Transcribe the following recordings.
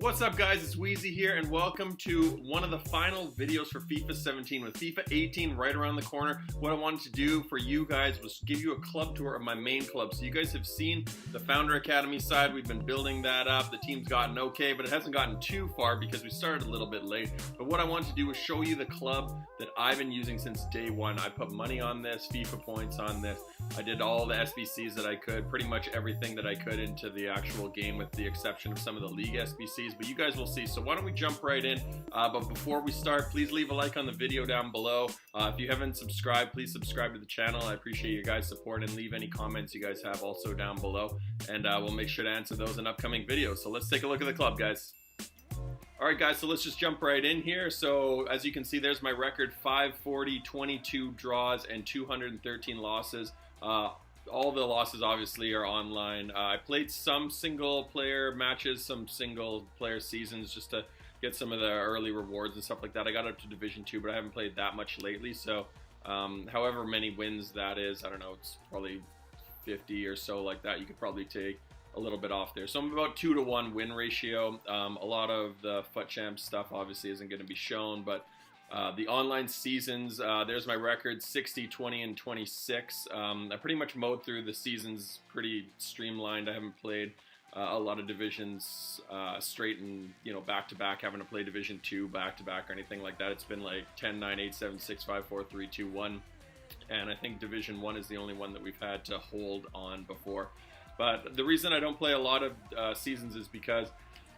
What's up guys, it's Wheezy here and welcome to one of the final videos for FIFA 17 with FIFA 18 right around the corner. What I wanted to do for you guys was give you a club tour of my main club. So you guys have seen the Founder Academy side, we've been building that up. The team's gotten okay, but it hasn't gotten too far because we started a little bit late. But what I wanted to do was show you the club that I've been using since day one. I put money on this, FIFA points on this. I did all the SBCs that I could, pretty much everything that I could into the actual game with the exception of some of the league SBCs. But you guys will see. So why don't we jump right in? But before we start, please leave a like on the video down below. If you haven't subscribed, please subscribe to the channel. I appreciate you guys' support, and leave any comments you guys have also down below. And we'll make sure to answer those in upcoming videos. So let's take a look at the club, guys. Alright guys, so let's just jump right in here. So as you can see, there's my record: 540, 22 draws, and 213 losses. All the losses obviously are online. I played some single player matches, some single player seasons just to get some of the early rewards and stuff like that. I got up to Division 2, but I haven't played that much lately. So however many wins that is, I don't know, it's probably 50 or so like that. You could probably take a little bit off there. So I'm about 2-to-1 win ratio. A lot of the FUT Champs stuff obviously isn't going to be shown, but the online seasons, there's my record: 60, 20, and 26. I pretty much mowed through the seasons pretty streamlined. I haven't played a lot of divisions straight and back to back, having to play Division 2 back to back or anything like that. It's been like 10, 9, 8, 7, 6, 5, 4, 3, 2, 1. And I think Division 1 is the only one that we've had to hold on before. But the reason I don't play a lot of seasons is because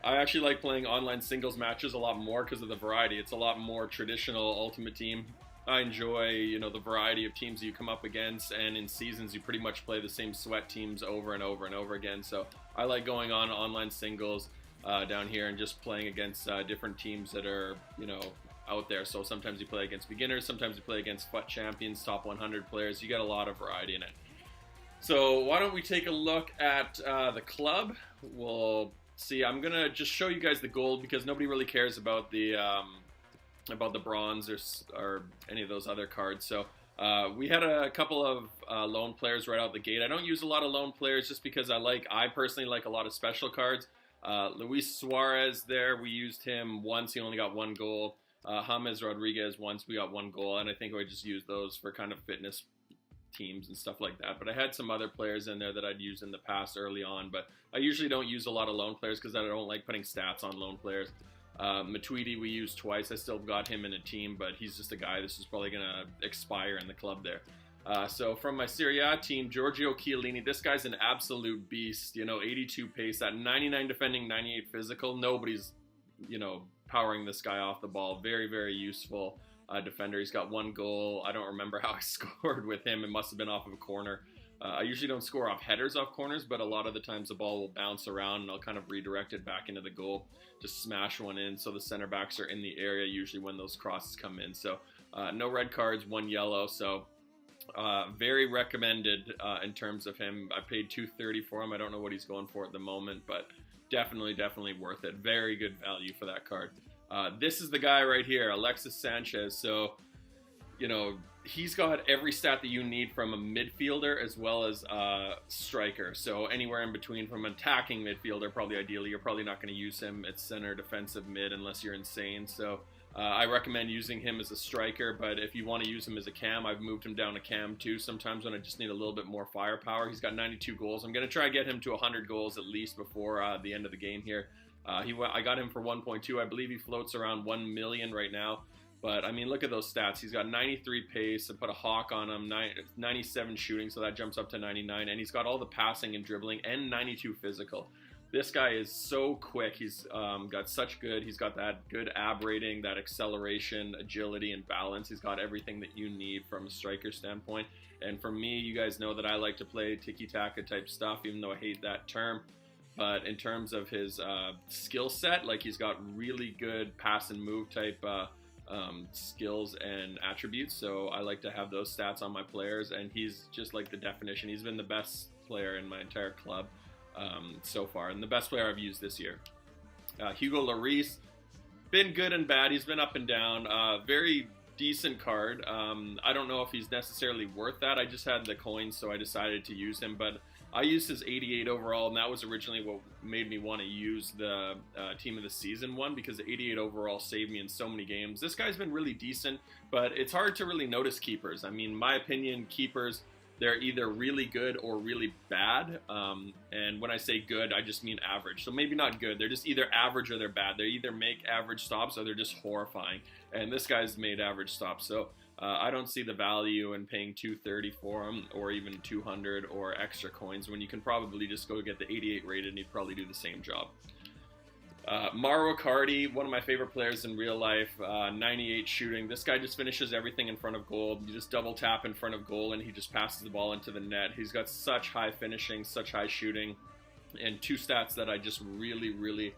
I actually like playing online singles matches a lot more because of the variety. It's a lot more traditional Ultimate Team. I enjoy, the variety of teams you come up against, and in seasons you pretty much play the same sweat teams over and over and over again. So I like going on online singles down here and just playing against different teams that are, out there. So sometimes you play against beginners, sometimes you play against FUT champions, top 100 players. You get a lot of variety in it. So why don't we take a look at the club? We'll see. I'm gonna just show you guys the gold because nobody really cares about the bronze or any of those other cards. So we had a couple of loan players right out the gate. I don't use a lot of loan players just because I personally like a lot of special cards. Luis Suarez there, we used him once. He only got 1 goal. James Rodriguez once, we got 1 goal, and I think I just used those for kind of fitness teams and stuff like that. But I had some other players in there that I'd used in the past early on, but I usually don't use a lot of loan players because I don't like putting stats on loan players. Matuidi we used twice. I still got him in a team, but he's just a guy. This is probably gonna expire in the club there. So from my Serie A team, Giorgio Chiellini, this guy's an absolute beast. 82 pace, that 99 defending, 98 physical. Nobody's powering this guy off the ball. Very, very useful defender. He's got 1 goal. I don't remember how I scored with him. It must have been off of a corner. I usually don't score off headers off corners, but a lot of the times the ball will bounce around and I'll kind of redirect it back into the goal, just smash one in so the center backs are in the area usually when those crosses come in. So no red cards, 1 yellow. So very recommended in terms of him. I paid $230 for him. I don't know what he's going for at the moment, but definitely worth it. Very good value for that card. This is the guy right here, Alexis Sanchez. So, he's got every stat that you need from a midfielder as well as a striker. So anywhere in between, from an attacking midfielder, probably ideally, you're probably not going to use him at center, defensive mid, unless you're insane. So I recommend using him as a striker, but if you want to use him as a cam, I've moved him down to cam too. Sometimes when I just need a little bit more firepower. He's got 92 goals. I'm going to try to get him to 100 goals at least before the end of the game here. I got him for 1.2. I believe he floats around 1 million right now. But I mean, look at those stats. He's got 93 pace. I put a hawk on him, 97 shooting, so that jumps up to 99. And he's got all the passing and dribbling and 92 physical. This guy is so quick. He's got such good. He's got that good ab rating, that acceleration, agility, and balance. He's got everything that you need from a striker standpoint. And for me, you guys know that I like to play tiki-taka type stuff, even though I hate that term. But in terms of his skill set, he's got really good pass and move type skills and attributes. So I like to have those stats on my players, and he's just like the definition. He's been the best player in my entire club so far, and the best player I've used this year. Hugo Lloris, been good and bad. He's been up and down. Very decent card. I don't know if he's necessarily worth that. I just had the coins, so I decided to use him, but I used his 88 overall, and that was originally what made me want to use the Team of the Season one, because the 88 overall saved me in so many games. This guy's been really decent, but it's hard to really notice keepers. I mean, my opinion, keepers, they're either really good or really bad. And when I say good, I just mean average. So maybe not good. They're just either average or they're bad. They either make average stops or they're just horrifying. And this guy's made average stops. So I don't see the value in paying $230 for him, or even 200 or extra coins, when you can probably just go get the 88 rated and he'd probably do the same job. Mauro Icardi, one of my favorite players in real life, 98 shooting. This guy just finishes everything in front of goal. You just double tap in front of goal and he just passes the ball into the net. He's got such high finishing, such high shooting, and two stats that I just really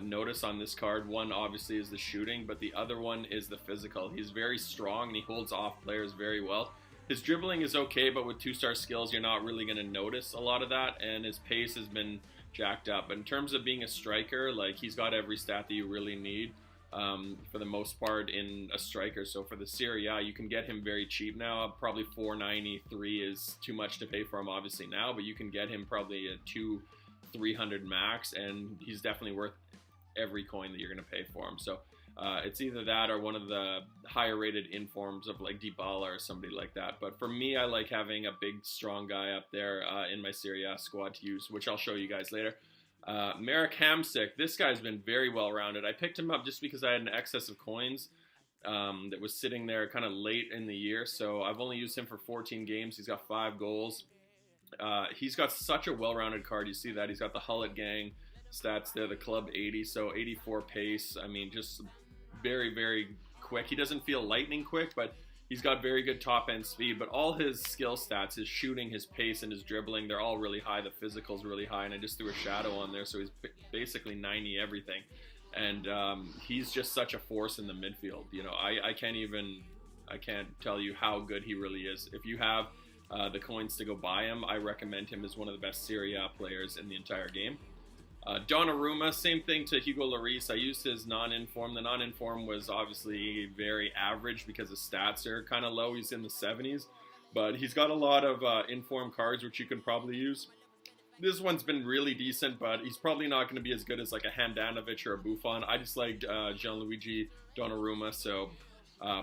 notice on this card. One obviously is the shooting, but the other one is the physical. He's very strong and he holds off players very well. His dribbling is okay, but with 2-star skills, you're not really going to notice a lot of that, and his pace has been jacked up. In terms of being a striker, like, he's got every stat that you really need for the most part in a striker. So for the Serie A, you can get him very cheap now. Probably $493 is too much to pay for him obviously now, but you can get him probably at $200-300 max, and he's definitely worth every coin that you're going to pay for him. So it's either that or one of the higher rated informs of like Dybala or somebody like that. But for me, I like having a big strong guy up there in my Serie A squad to use, which I'll show you guys later. Marek Hamsik, this guy's been very well rounded. I picked him up just because I had an excess of coins that was sitting there kind of late in the year, so I've only used him for 14 games. He's got 5 goals. He's got such a well-rounded card. You see that he's got the Hullet Gang stats there, the club 80, so 84 pace. I mean, just very quick. He doesn't feel lightning quick, but he's got very good top end speed. But all his skill stats, his shooting, his pace, and his dribbling, they're all really high. The physical's really high, and I just threw a shadow on there, so he's basically 90 everything. And he's just such a force in the midfield. You know, I can't tell you how good he really is. If you have the coins to go buy him, I recommend him as one of the best Serie A players in the entire game. Donnarumma, same thing to Hugo Lloris. I used his non-inform. The non-inform was obviously very average because his stats are kind of low. He's in the 70s, but he's got a lot of inform cards which you can probably use. This one's been really decent, but he's probably not going to be as good as like a Handanovic or a Buffon. I just liked Gianluigi Donnarumma, so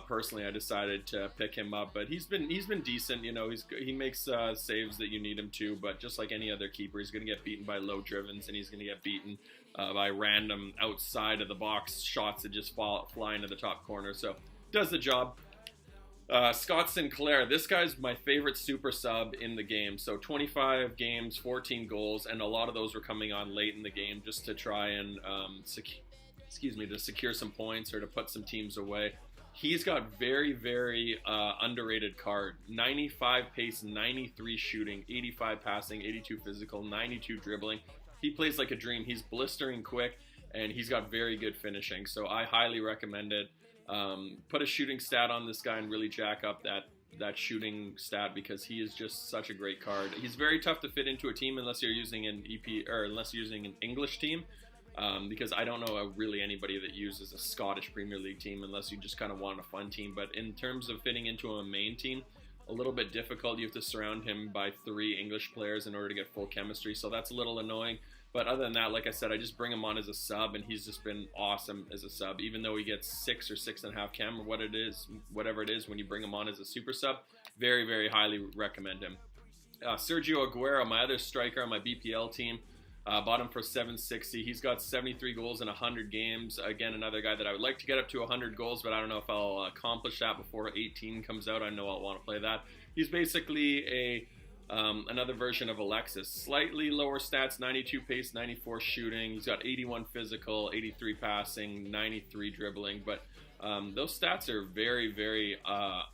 personally I decided to pick him up. But he's been decent. You know, he makes saves that you need him to, but just like any other keeper, he's going to get beaten by low drivens, and he's going to get beaten by random outside of the box shots that just fly into the top corner. So does the job. Scott Sinclair, this guy's my favorite super sub in the game. So 25 games, 14 goals, and a lot of those were coming on late in the game just to try and to secure some points or to put some teams away. He's got very underrated card. 95 pace, 93 shooting, 85 passing, 82 physical, 92 dribbling. He plays like a dream. He's blistering quick, and he's got very good finishing. So I highly recommend it. Put a shooting stat on this guy and really jack up that shooting stat, because he is just such a great card. He's very tough to fit into a team unless you're using an EP or unless you're using an English team. Because I don't know really anybody that uses a Scottish Premier League team unless you just kind of want a fun team. But in terms of fitting into a main team, a little bit difficult. You have to surround him by 3 English players in order to get full chemistry, so that's a little annoying. But other than that, like I said, I just bring him on as a sub, and he's just been awesome as a sub. Even though he gets 6 or 6.5 chem or whatever it is when you bring him on as a super sub, very highly recommend him. Sergio Aguero, my other striker on my BPL team. Bought him for $760. He's got 73 goals in 100 games. Again, another guy that I would like to get up to 100 goals, but I don't know if I'll accomplish that before 18 comes out. I know I'll want to play that. He's basically another version of Alexis. Slightly lower stats, 92 pace, 94 shooting. He's got 81 physical, 83 passing, 93 dribbling. But those stats are very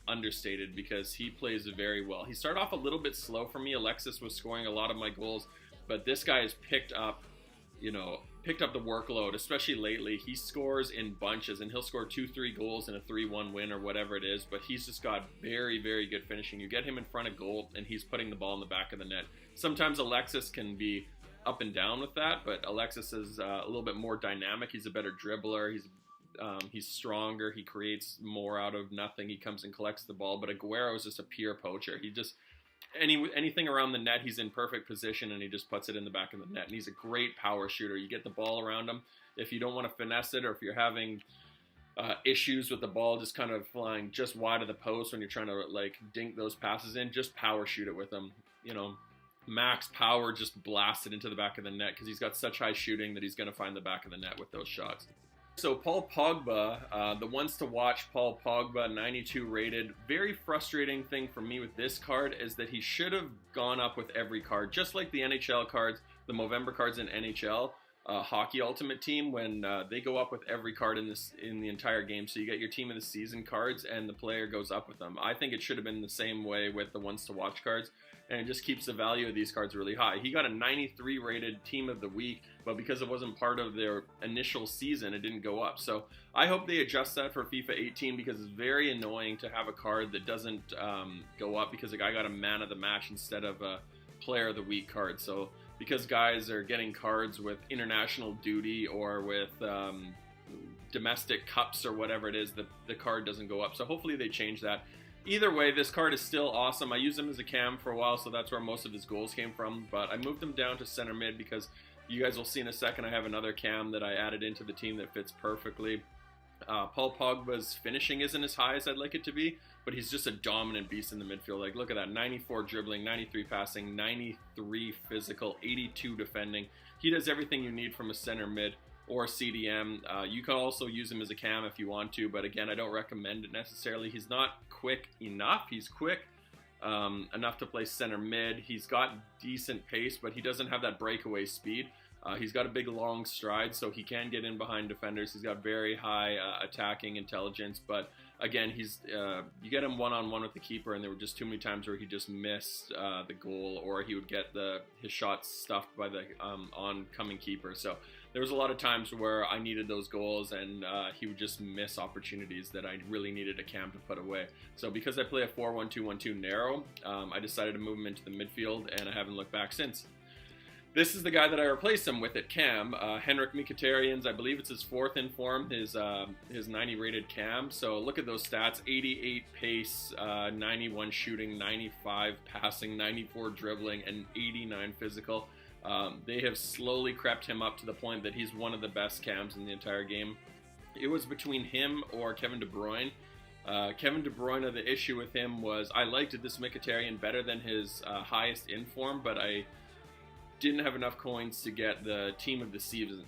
understated because he plays very well. He started off a little bit slow for me. Alexis was scoring a lot of my goals, but this guy has picked up the workload, especially lately. He scores in bunches, and he'll score 2-3 goals in a 3-1 win or whatever it is, but he's just got very good finishing. You get him in front of goal, and he's putting the ball in the back of the net. Sometimes Alexis can be up and down with that, but Alexis is a little bit more dynamic. He's a better dribbler. He's stronger. He creates more out of nothing. He comes and collects the ball, but Aguero is just a pure poacher. anything around the net, he's in perfect position and he just puts it in the back of the net. And he's a great power shooter. You get the ball around him. If you don't want to finesse it, or if you're having issues with the ball just kind of flying just wide of the post when you're trying to like dink those passes in, just power shoot it with him. You know, max power, just blast it into the back of the net because he's got such high shooting that he's going to find the back of the net with those shots. So Paul Pogba, the ones to watch, Paul Pogba, 92 rated. Very frustrating thing for me with this card is that he should have gone up with every card, just like the NHL cards, the Movember cards in NHL. Hockey Ultimate Team, when they go up with every card in the entire game, so you get your team of the season cards and the player goes up with them. I think it should have been the same way with the ones to watch cards, and it just keeps the value of these cards really high. He got a 93 rated team of the week, but because it wasn't part of their initial season, it didn't go up. So I hope they adjust that for FIFA 18 because it's very annoying to have a card that doesn't go up because a guy got a man of the match instead of a player of the week card. So because guys are getting cards with international duty or with domestic cups or whatever it is, the card doesn't go up. So hopefully they change that. Either way, this card is still awesome. I used him as a cam for a while, so that's where most of his goals came from. But I moved him down to center mid because you guys will see in a second I have another cam that I added into the team that fits perfectly. Paul Pogba's finishing isn't as high as I'd like it to be, but he's just a dominant beast in the midfield. Like, look at that, 94 dribbling, 93 passing, 93 physical, 82 defending. He does everything you need from a center mid or CDM. You can also use him as a cam if you want to, but again, I don't recommend it necessarily. He's not quick enough. He's quick enough to play center mid. He's got decent pace, but he doesn't have that breakaway speed. He's got a big long stride, so he can get in behind defenders. He's got very high attacking intelligence, but again, he's you get him one-on-one with the keeper, and there were just too many times where he just missed the goal, or he would get his shots stuffed by the oncoming keeper. So there was a lot of times where I needed those goals, and he would just miss opportunities that I really needed a cam to put away. So because I play a 4-1-2-1-2 narrow, I decided to move him into the midfield, and I haven't looked back since. This is the guy that I replaced him with at cam, Henrik Mkhitaryan's. I believe it's his 4th in form, his 90 rated cam. So look at those stats: 88 pace, 91 shooting, 95 passing, 94 dribbling, and 89 physical. They have slowly crept him up to the point that he's one of the best cams in the entire game. It was between him or Kevin De Bruyne. Kevin De Bruyne, the issue with him was I liked this Mkhitaryan better than his highest in form, but I didn't have enough coins to get the team of the season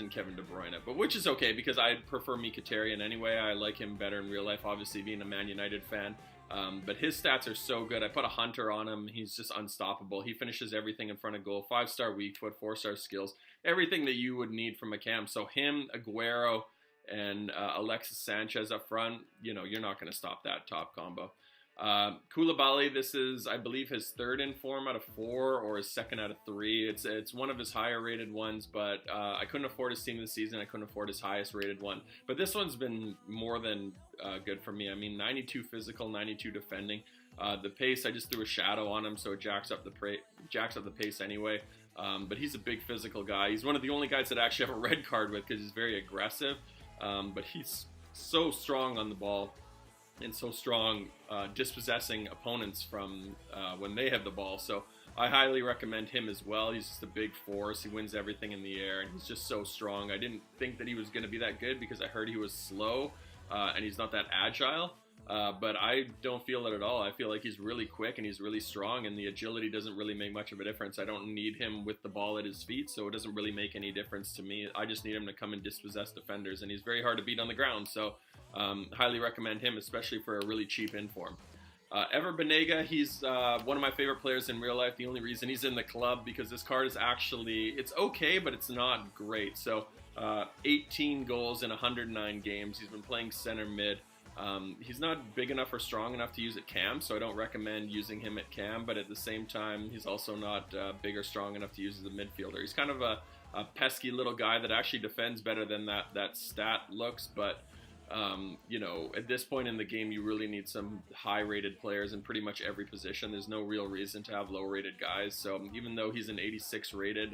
Kevin De Bruyne, but which is okay because I prefer Mkhitaryan anyway. I like him better in real life, obviously being a Man United fan. But his stats are so good. I put a hunter on him. He's just unstoppable. He finishes everything in front of goal. 5-star weak foot, 4-star skills, everything that you would need from a cam. So him, Aguero, and Alexis Sanchez up front, you know, you're not going to stop that top combo. Koulibaly, this is, I believe, his 3rd in form out of 4 or his 2nd out of 3. It's one of his higher rated ones, but I couldn't afford his team of the season. I couldn't afford his highest rated one. But this one's been more than good for me. I mean, 92 physical, 92 defending. The pace, I just threw a shadow on him, so it jacks up the pace anyway. But he's a big physical guy. He's one of the only guys that I actually have a red card with because he's very aggressive. But he's so strong on the ball and so strong dispossessing opponents from when they have the ball. So I highly recommend him as well. He's just a big force. He wins everything in the air, and he's just so strong. I didn't think that he was going to be that good because I heard he was slow and he's not that agile. But I don't feel it at all. I feel like he's really quick and he's really strong, and the agility doesn't really make much of a difference. I don't need him with the ball at his feet, so it doesn't really make any difference to me. I just need him to come and dispossess defenders, and he's very hard to beat on the ground. So highly recommend him, especially for a really cheap inform. Ever Banega, he's one of my favorite players in real life. The only reason he's in the club because this card is actually, it's okay, but it's not great. So 18 goals in 109 games. He's been playing center mid. He's not big enough or strong enough to use at cam, so I don't recommend using him at cam, but at the same time, he's also not big or strong enough to use as a midfielder. He's kind of a pesky little guy that actually defends better than that stat looks, but you know, at this point in the game, you really need some high-rated players in pretty much every position. There's no real reason to have low-rated guys, so even though he's an 86 rated,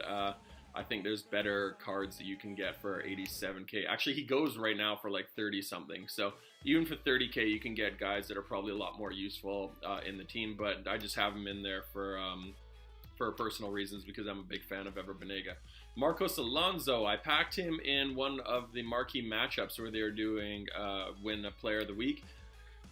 I think there's better cards that you can get for 87k. Actually, he goes right now for like 30 something. So even for 30k, you can get guys that are probably a lot more useful in the team. But I just have him in there for personal reasons because I'm a big fan of Ever Banega. Marcos Alonso, I packed him in one of the marquee matchups where they were doing win a player of the week,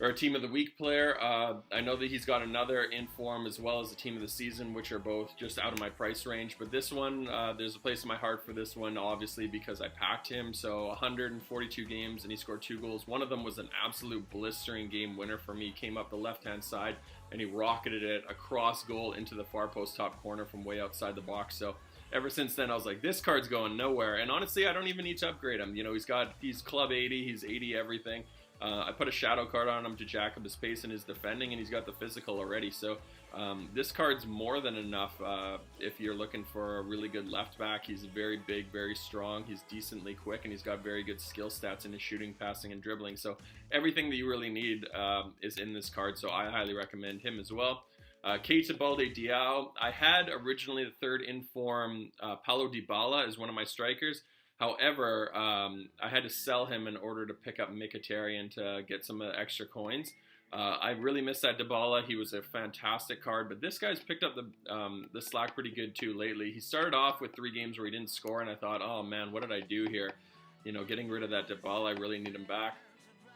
or a team of the week player. I know that he's got another in form as well as a team of the season, which are both just out of my price range. But this one, there's a place in my heart for this one, obviously, because I packed him. So 142 games and he scored 2 goals. One of them was an absolute blistering game winner for me. Came up the left-hand side and he rocketed it across goal into the far post top corner from way outside the box. So ever since then, I was like, this card's going nowhere. And honestly, I don't even need to upgrade him. You know, he's club 80, he's 80 everything. I put a shadow card on him to jack up the space in his defending, and he's got the physical already. So this card's more than enough if you're looking for a really good left back. He's very big, very strong. He's decently quick, and he's got very good skill stats in his shooting, passing, and dribbling. So everything that you really need is in this card. So I highly recommend him as well. Keita Balde Diao. I had originally the third in form Paulo Dybala as one of my strikers. However, I had to sell him in order to pick up Mkhitaryan to get some extra coins. I really missed that Dybala. He was a fantastic card, but this guy's picked up the slack pretty good too lately. He started off with 3 games where he didn't score, and I thought, oh man, what did I do here? You know, getting rid of that Dybala, I really need him back.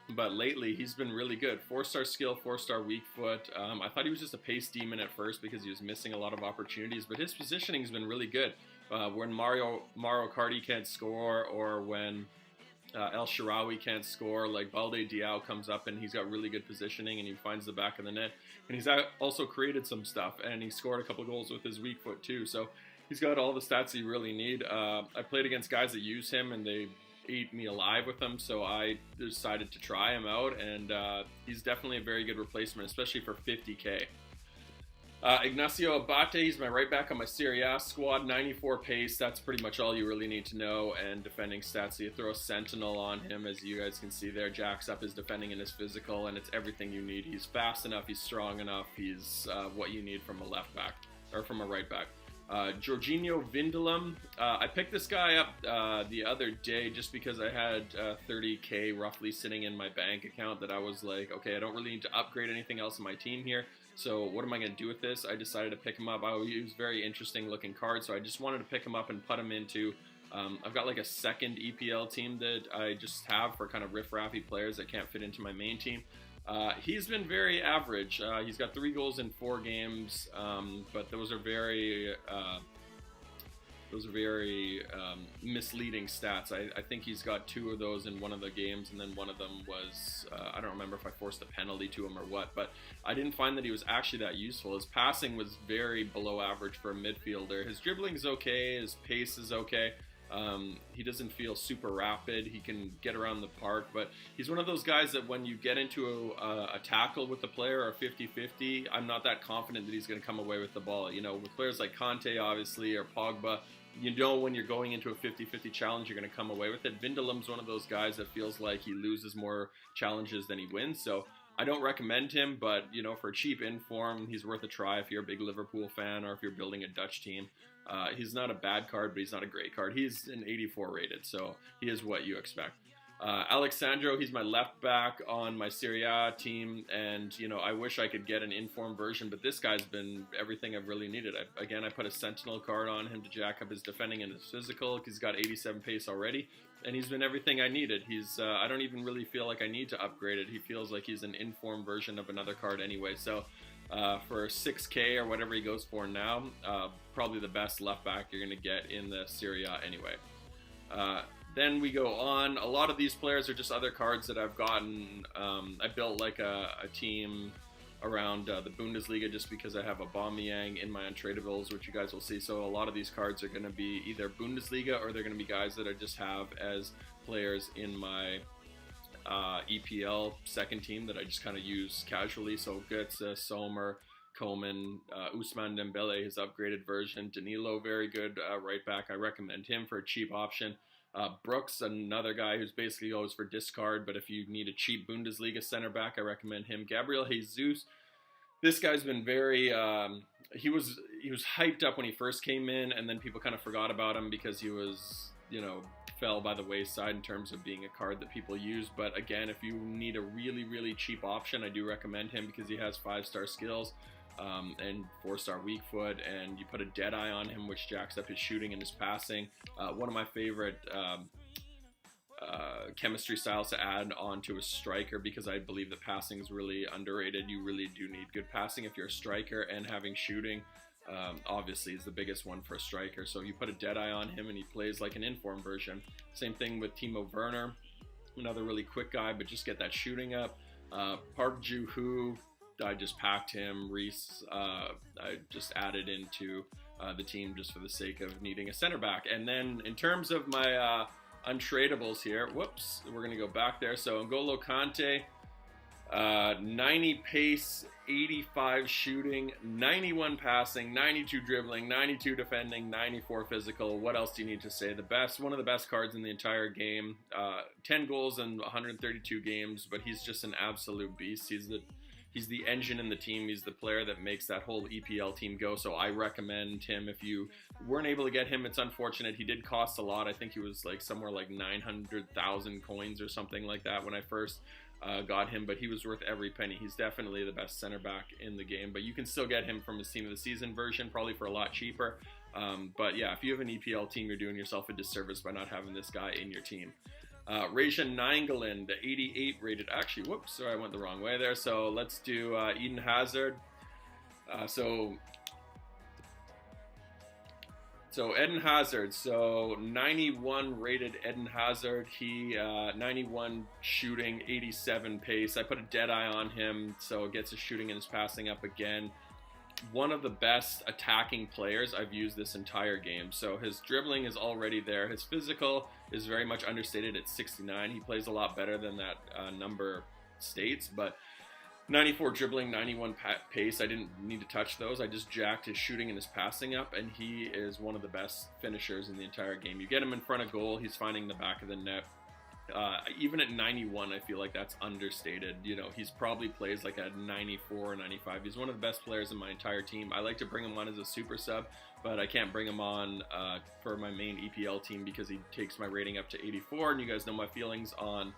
But lately, he's been really good. 4-star skill, 4-star weak foot. I thought he was just a pace demon at first because he was missing a lot of opportunities, but his positioning's been really good. When Mario Cardi can't score, or when El Shaarawy can't score, like Balde Diao comes up and he's got really good positioning and he finds the back of the net. And he's also created some stuff, and he scored a couple goals with his weak foot too. So he's got all the stats you really need. I played against guys that use him and they ate me alive with him, so I decided to try him out, and he's definitely a very good replacement, especially for 50k. Ignacio Abate, he's my right back on my Serie A squad, 94 pace, that's pretty much all you really need to know, and defending stats. So you throw a Sentinel on him, as you guys can see there, jacks up his defending and his physical, and it's everything you need. He's fast enough, he's strong enough, he's what you need from a left back, or from a right back. Jorginho Wijnaldum, I picked this guy up the other day just because I had 30k roughly sitting in my bank account that I was like, okay, I don't really need to upgrade anything else in my team here, so what am I going to do with this? I decided to pick him up. I use very interesting looking cards, so I just wanted to pick him up and put him into, I've got like a second EPL team that I just have for kind of riff-raffy players that can't fit into my main team. He's been very average. He's got 3 goals in 4 games, but those are very misleading stats. I think he's got 2 of those in one of the games, and then one of them was, I don't remember if I forced a penalty to him or what, but I didn't find that he was actually that useful. His passing was very below average for a midfielder. His dribbling's okay, his pace is okay. He doesn't feel super rapid. He can get around the park, but he's one of those guys that when you get into a tackle with the player or 50-50, I'm not that confident that he's going to come away with the ball. You know, with players like Conte, obviously, or Pogba, you know when you're going into a 50-50 challenge, you're going to come away with it. Wijnaldum's one of those guys that feels like he loses more challenges than he wins, so I don't recommend him, but, you know, for cheap inform, he's worth a try if you're a big Liverpool fan or if you're building a Dutch team. He's not a bad card, but he's not a great card. He's an 84 rated, so he is what you expect. Alexandro, he's my left back on my Serie A team, and, you know, I wish I could get an informed version, but this guy's been everything I've really needed. I put a Sentinel card on him to jack up his defending and his physical. He's got 87 pace already, and he's been everything I needed. I don't even really feel like I need to upgrade it. He feels like he's an informed version of another card anyway, so for 6k or whatever he goes for now, probably the best left back you're going to get in the Serie A anyway. Then we go on. A lot of these players are just other cards that I've gotten. I built like a team around the Bundesliga just because I have Aubameyang in my untradables, which you guys will see. So a lot of these cards are going to be either Bundesliga or they're going to be guys that I just have as players in my EPL second team that I just kind of use casually. So Götze, Sommer, Coman, Ousmane Dembele, his upgraded version. Danilo, very good right back. I recommend him for a cheap option. Brooks, another guy who's basically goes for discard, but if you need a cheap Bundesliga center back, I recommend him. Gabriel Jesus, This guy's been very. He was hyped up when he first came in, and then people kind of forgot about him because he was, fell by the wayside in terms of being a card that people use. But again, if you need a really cheap option, I do recommend him because he has 5-star skills and 4-star weak foot, and you put a Deadeye on him, which jacks up his shooting and his passing. One of my favorite chemistry styles to add onto a striker, because I believe that passing is really underrated. You really do need good passing if you're a striker, and having shooting obviously is the biggest one for a striker. So you put a Deadeye on him and he plays like an inform version. Same thing with Timo Werner, another really quick guy, but just get that shooting up. Park Ju-hoo, I just packed him. Reese, I just added into the team just for the sake of needing a center back. And then in terms of my untradables here, whoops, we're going to go back there. So N'Golo Kante, 90 pace, 85 shooting, 91 passing, 92 dribbling, 92 defending, 94 physical. What else do you need to say? One of the best cards in the entire game. 10 goals in 132 games, but he's just an absolute beast. He's the engine in the team. He's the player that makes that whole EPL team go. So I recommend him. If you weren't able to get him, it's unfortunate. He did cost a lot. I think he was like somewhere like 900,000 coins or something like that when I first got him, but he was worth every penny. He's definitely the best center back in the game, but you can still get him from his team of the season version, probably for a lot cheaper. But yeah, if you have an EPL team, you're doing yourself a disservice by not having this guy in your team. Rajan Nainggolan, the 88 rated. Actually, whoops, sorry, I went the wrong way there. So let's do Eden Hazard. So Eden Hazard, so 91 rated Eden Hazard. He 91 shooting, 87 pace. I put a Deadeye on him, so it gets his shooting and his passing up again. One of the best attacking players I've used this entire game. So his dribbling is already there. His physical is very much understated at 69. He plays a lot better than that number states, but 94 dribbling, 91 pace. I didn't need to touch those. I just jacked his shooting and his passing up, and he is one of the best finishers in the entire game. You get him in front of goal, he's finding the back of the net. Even at 91, I feel like that's understated. He's probably plays like a 94 or 95. He's one of the best players in my entire team. I like to bring him on as a super sub, but I can't bring him on for my main EPL team because he takes my rating up to 84, and you guys know my feelings on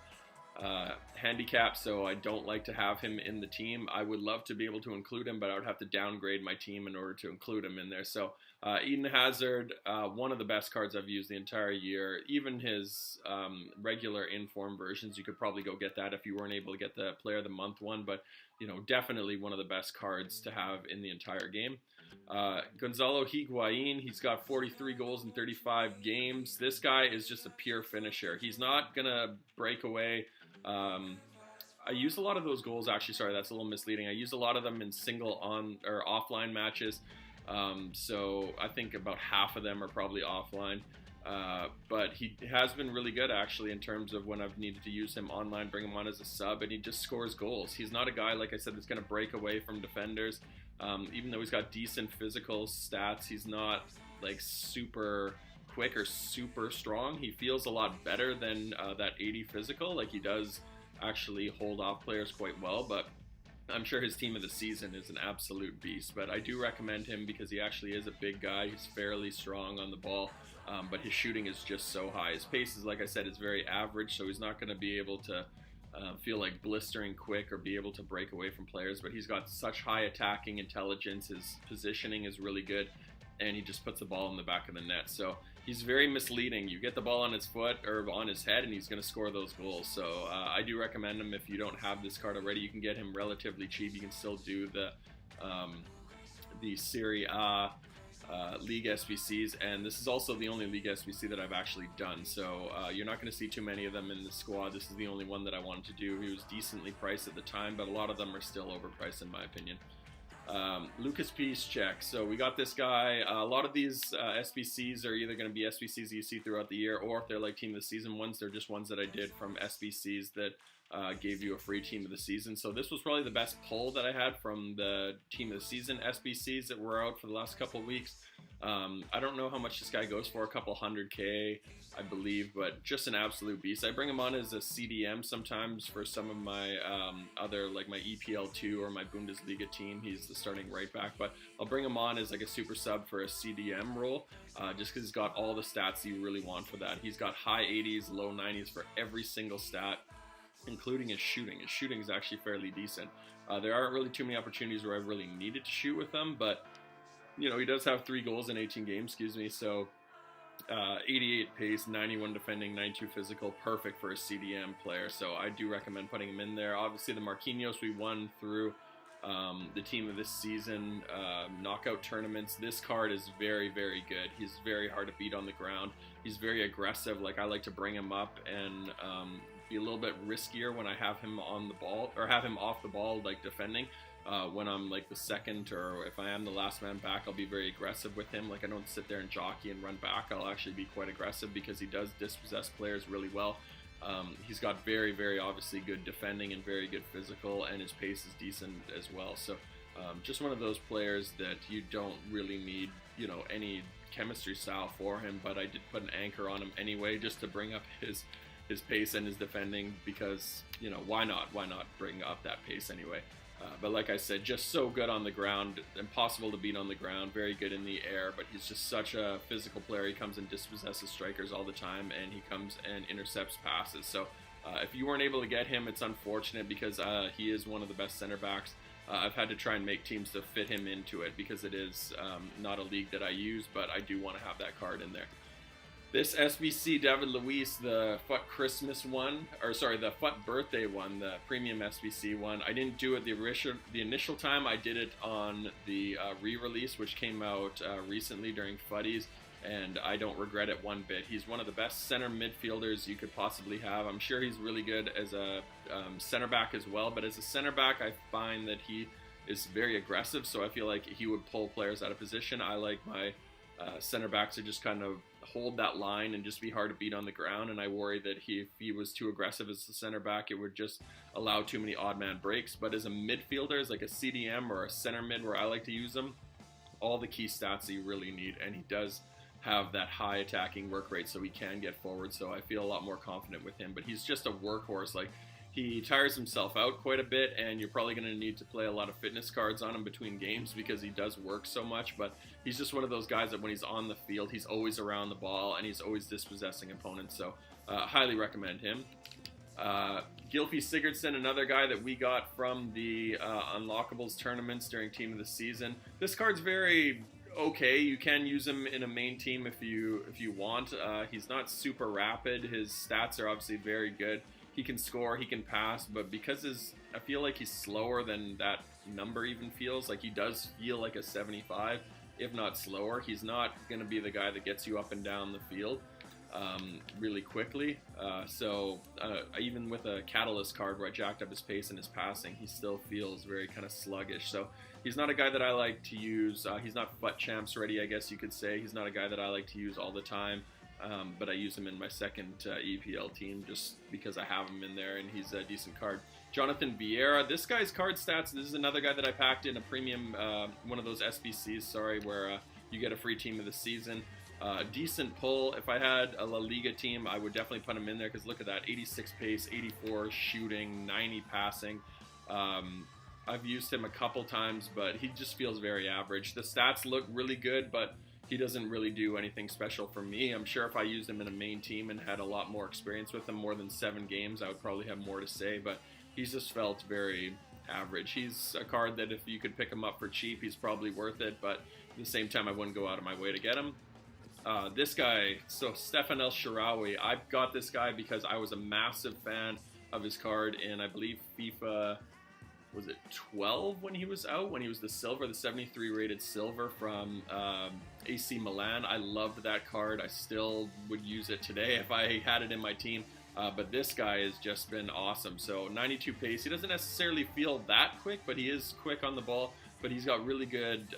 handicap, so I don't like to have him in the team. I would love to be able to include him, but I would have to downgrade my team in order to include him in there. So Eden Hazard, one of the best cards I've used the entire year. Even his regular inform versions, you could probably go get that if you weren't able to get the Player of the Month one, but definitely one of the best cards to have in the entire game. Gonzalo Higuain, he's got 43 goals in 35 games. This guy is just a pure finisher. He's not gonna break away. I use a lot of those goals, actually, sorry, that's a little misleading. I use a lot of them in single on or offline matches. So I think about half of them are probably offline. But he has been really good, actually, in terms of when I've needed to use him online, bring him on as a sub, and he just scores goals. He's not a guy, like I said, that's going to break away from defenders. Even though he's got decent physical stats, he's not like super quick or super strong. He feels a lot better than that 80 physical. Like, he does actually hold off players quite well, but I'm sure his team of the season is an absolute beast. But I do recommend him because he actually is a big guy. He's fairly strong on the ball, but his shooting is just so high. His pace is, like I said, is very average, so he's not going to be able to feel like blistering quick or be able to break away from players, but he's got such high attacking intelligence. His positioning is really good, and he just puts the ball in the back of the net. So he's very misleading. You get the ball on his foot or on his head, and he's going to score those goals. So I do recommend him. If you don't have this card already, you can get him relatively cheap. You can still do the Serie A League SBCs, and this is also the only League SBC that I've actually done. So you're not going to see too many of them in the squad. This is the only one that I wanted to do. He was decently priced at the time, but a lot of them are still overpriced in my opinion. Lucas Piszczek. So we got this guy. A lot of these SBCs are either going to be SBCs you see throughout the year, or if they're like Team of the Season ones, they're just ones that I did from SBCs that gave you a free Team of the Season. So this was probably the best pull that I had from the Team of the Season SBCs that were out for the last couple of weeks. I don't know how much this guy goes for, a couple 100K, I believe, but just an absolute beast. I bring him on as a CDM sometimes for some of my other, like my EPL2 or my Bundesliga team. He's the starting right back, but I'll bring him on as like a super sub for a CDM role, just because he's got all the stats you really want for that. He's got high 80s, low 90s for every single stat, including his shooting. His shooting is actually fairly decent. There aren't really too many opportunities where I've really needed to shoot with him, but you know, he does have 3 goals in 18 games, so 88 pace, 91 defending, 92 physical, perfect for a CDM player. So I do recommend putting him in there. Obviously the Marquinhos we won through the team of this season, knockout tournaments. This card is very, very good. He's very hard to beat on the ground. He's very aggressive. Like, I like to bring him up and be a little bit riskier when I have him on the ball, or have him off the ball, like defending. When I'm like the second, or if I am the last man back, I'll be very aggressive with him. Like, I don't sit there and jockey and run back. I'll actually be quite aggressive because he does dispossess players really well. He's got very, very obviously good defending and very good physical, and his pace is decent as well. So just one of those players that you don't really need, you know, any chemistry style for him, but I did put an anchor on him anyway just to bring up his pace and his defending, because, you know, why not bring up that pace anyway. But like I said, just so good on the ground, impossible to beat on the ground, very good in the air, but he's just such a physical player. He comes and dispossesses strikers all the time, and he comes and intercepts passes. So if you weren't able to get him, it's unfortunate, because he is one of the best center backs. I've had to try and make teams to fit him into it, because it is not a league that I use, but I do want to have that card in there. This SBC David Luiz, the FUT Christmas one, or sorry, the FUT birthday one, the premium SBC one, I didn't do it the initial time. I did it on the re-release, which came out recently during FUTties, and I don't regret it one bit. He's one of the best center midfielders you could possibly have. I'm sure he's really good as a center back as well, but as a center back, I find that he is very aggressive, so I feel like he would pull players out of position. I like my center backs to just kind of hold that line and just be hard to beat on the ground, and I worry that if he was too aggressive as the center back, it would just allow too many odd man breaks. But as a midfielder, as like a CDM or a center mid where I like to use him, all the key stats that you really need, and he does have that high attacking work rate, so he can get forward, so I feel a lot more confident with him. But he's just a workhorse. Like, he tires himself out quite a bit, and you're probably going to need to play a lot of fitness cards on him between games because he does work so much. But he's just one of those guys that when he's on the field, he's always around the ball, and he's always dispossessing opponents. So highly recommend him. Gylfi Sigurdsson, another guy that we got from the Unlockables tournaments during Team of the Season. This card's very okay. You can use him in a main team if you want. He's not super rapid. His stats are obviously very good. He can score, he can pass, but because I feel like he's slower than that number even feels. Like, he does feel like a 75, if not slower. He's not going to be the guy that gets you up and down the field really quickly. So even with a Catalyst card where I jacked up his pace and his passing, he still feels very kind of sluggish. So he's not a guy that I like to use. He's not FUT champs ready, I guess you could say. He's not a guy that I like to use all the time. But I use him in my second EPL team just because I have him in there, and he's a decent card. Jonathan Vieira, this guy's card stats, this is another guy that I packed in a premium, one of those SBCs, sorry, where you get a free team of the season. Decent pull. If I had a La Liga team, I would definitely put him in there, because look at that, 86 pace, 84 shooting, 90 passing. I've used him a couple times, but he just feels very average. The stats look really good, but he doesn't really do anything special for me. I'm sure if I used him in a main team and had a lot more experience with him, more than 7 games, I would probably have more to say, but he's just felt very average. He's a card that if you could pick him up for cheap, he's probably worth it, but at the same time, I wouldn't go out of my way to get him. This guy, so Stefan El Shaarawy, I got this guy because I was a massive fan of his card in, I believe, FIFA, was it 12 when he was out, when he was the silver, the 73 rated silver from AC Milan. I loved that card. I still would use it today if I had it in my team. But this guy has just been awesome. So 92 pace. He doesn't necessarily feel that quick, but he is quick on the ball. But he's got really good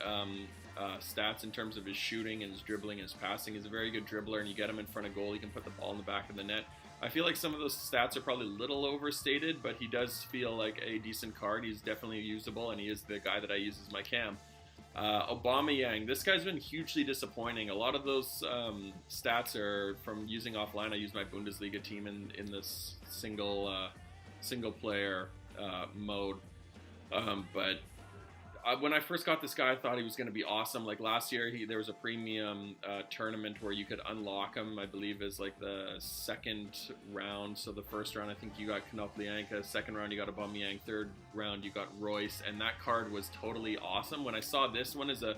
stats in terms of his shooting and his dribbling and his passing. He's a very good dribbler, and you get him in front of goal, you can put the ball in the back of the net. I feel like some of those stats are probably a little overstated, but he does feel like a decent card. He's definitely usable, and he is the guy that I use as my cam. Aubameyang, this guy's been hugely disappointing. A lot of those stats are from using offline. I use my Bundesliga team in this single player mode. But when I first got this guy, I thought he was going to be awesome. Like last year, there was a premium tournament where you could unlock him, I believe, as like the second round. So the first round, I think you got Konoplyanka. Second round, you got Aubameyang. Third round, you got Royce. And that card was totally awesome. When I saw this one as a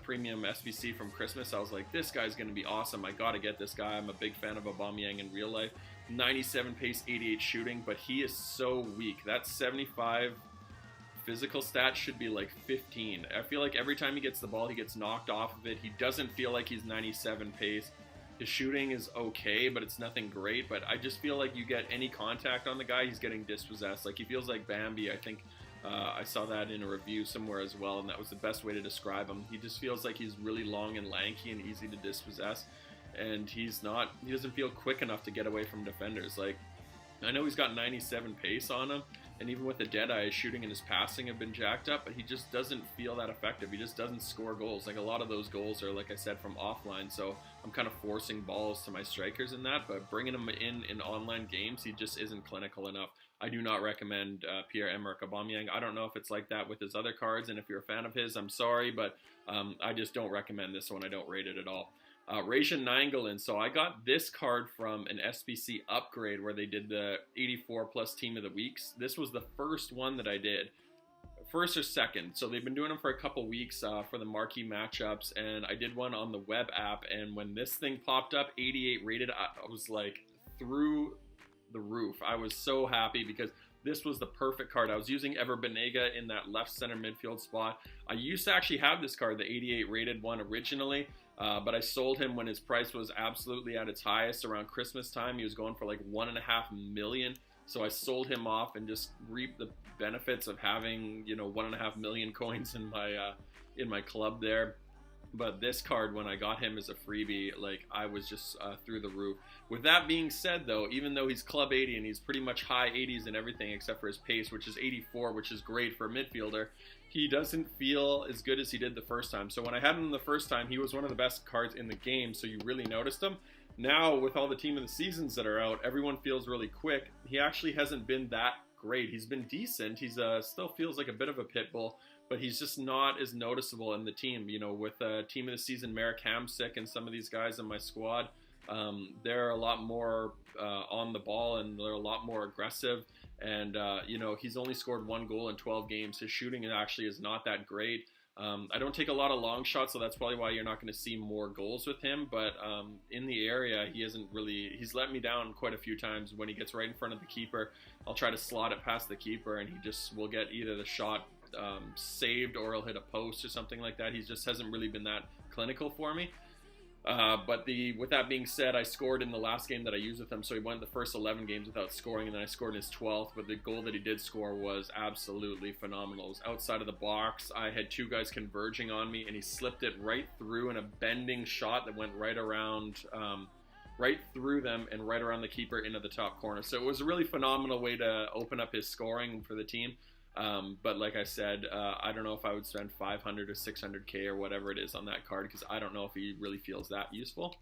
premium SBC from Christmas, I was like, this guy's going to be awesome. I got to get this guy. I'm a big fan of Aubameyang in real life. 97 pace, 88 shooting, but he is so weak. That 75 physical stat should be like 15. I feel like every time he gets the ball, he gets knocked off of it. He doesn't feel like he's 97 pace. His shooting is okay, but it's nothing great. But I just feel like you get any contact on the guy, he's getting dispossessed. Like he feels like Bambi. I think I saw that in a review somewhere as well, and that was the best way to describe him. He just feels like he's really long and lanky and easy to dispossess. And he doesn't feel quick enough to get away from defenders. Like, I know he's got 97 pace on him, and even with the Deadeye, his shooting and his passing have been jacked up, but he just doesn't feel that effective. He just doesn't score goals. Like, a lot of those goals are, like I said, from offline, so I'm kind of forcing balls to my strikers in that, but bringing him in online games, he just isn't clinical enough. I do not recommend Pierre-Emerick Aubameyang. I don't know if it's like that with his other cards, and if you're a fan of his, I'm sorry, but I just don't recommend this one. I don't rate it at all. Rajan Nainggolan. So I got this card from an SBC upgrade where they did the 84 plus team of the weeks. This was the first one that I did. First or second. So they've been doing them for a couple weeks for the marquee matchups, and I did one on the web app, and when this thing popped up, 88 rated, I was like through the roof. I was so happy because this was the perfect card. I was using Ever Banega in that left center midfield spot. I used to actually have this card, the 88 rated one originally, but I sold him when his price was absolutely at its highest around Christmas time. He was going for like $1.5 million. So I sold him off and just reaped the benefits of having, you know, 1.5 million coins in my club there. But this card, when I got him as a freebie, like, I was just through the roof. With that being said, though, even though he's club 80 and he's pretty much high 80s and everything except for his pace, which is 84, which is great for a midfielder, he doesn't feel as good as he did the first time. So when I had him the first time, he was one of the best cards in the game, so you really noticed him. Now, with all the team of the seasons that are out, everyone feels really quick. He actually hasn't been that great. He's been decent. He's still feels like a bit of a pit bull, but he's just not as noticeable in the team. You know, with team of the season Marek Hamsik and some of these guys in my squad, they're a lot more on the ball and they're a lot more aggressive. And, you know, he's only scored 1 goal in 12 games. His shooting actually is not that great. I don't take a lot of long shots, so that's probably why you're not going to see more goals with him. But in the area, he's let me down quite a few times. When he gets right in front of the keeper, I'll try to slot it past the keeper, and he just will get either the shot saved or he'll hit a post or something like that. He just hasn't really been that clinical for me. But with that being said, I scored in the last game that I used with him, so he went the first 11 games without scoring, and then I scored in his 12th, but the goal that he did score was absolutely phenomenal. It was outside of the box. I had 2 guys converging on me, and he slipped it right through in a bending shot that went right around, right through them and right around the keeper into the top corner. So it was a really phenomenal way to open up his scoring for the team. But like I said, I don't know if I would spend 500 or 600k or whatever it is on that card, because I don't know if he really feels that useful.